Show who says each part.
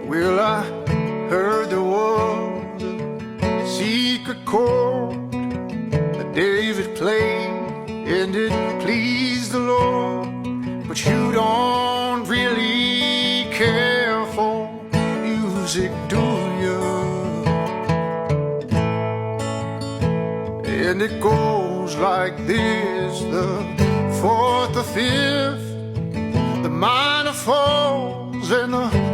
Speaker 1: Well, I heard there was a secret chord that David played, and it pleased the Lord. But you don't really care for music, do you? And it goes like this: the fourth, the fifth, the minor falls, and the